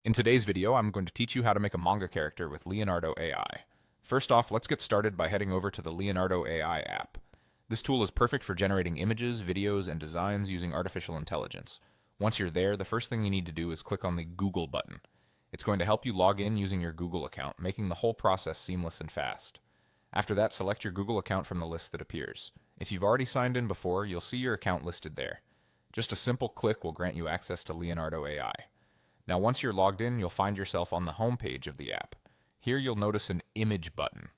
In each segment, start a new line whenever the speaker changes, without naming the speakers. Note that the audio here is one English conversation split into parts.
In today's video, I'm going to teach you how to make a manga character with Leonardo AI. First off, let's get started by heading over to the Leonardo AI app. This tool is perfect for generating images, videos, and designs using artificial intelligence. Once you're there, the first thing you need to do is click on the Google button. It's going to help you log in using your Google account, making the whole process seamless and fast. After that, select your Google account from the list that appears. If you've already signed in before, you'll see your account listed there. Just a simple click will grant you access to Leonardo AI. Now, once you're logged in, you'll find yourself on the home page of the app. Here you'll notice an image button.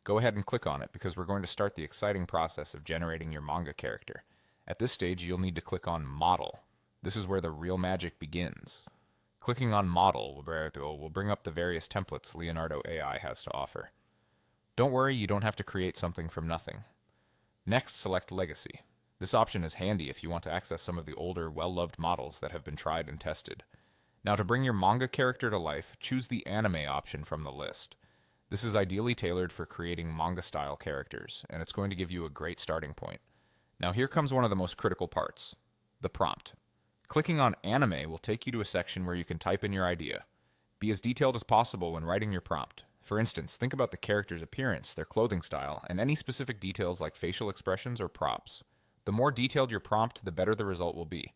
Go ahead and click on it because we're going to start the exciting process of generating your manga character. At this stage, you'll need to click on Model. This is where the real magic begins. Clicking on Model will bring up the various templates Leonardo AI has to offer. Don't worry, you don't have to create something from nothing. Next, select Legacy. This option is handy if you want to access some of the older, well-loved models that have been tried and tested. Now, to bring your manga character to life, choose the anime option from the list. This is ideally tailored for creating manga-style characters, and it's going to give you a great starting point. Now, here comes one of the most critical parts, the prompt. Clicking on anime will take you to a section where you can type in your idea. Be as detailed as possible when writing your prompt. For instance, think about the character's appearance, their clothing style, and any specific details like facial expressions or props. The more detailed your prompt, the better the result will be.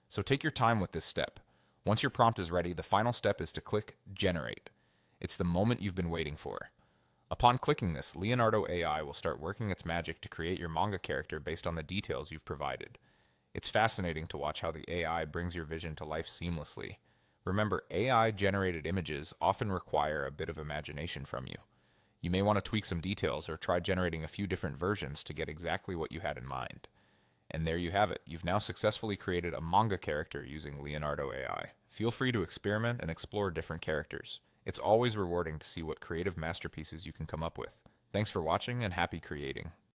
So take your time with this step. Once your prompt is ready, the final step is to click Generate. It's the moment you've been waiting for. Upon clicking this, Leonardo AI will start working its magic to create your manga character based on the details you've provided. It's fascinating to watch how the AI brings your vision to life seamlessly. Remember, AI-generated images often require a bit of imagination from you. You may want to tweak some details or try generating a few different versions to get exactly what you had in mind. And there you have it. You've now successfully created a manga character using Leonardo AI. Feel free to experiment and explore different characters. It's always rewarding to see what creative masterpieces you can come up with. Thanks for watching and happy creating.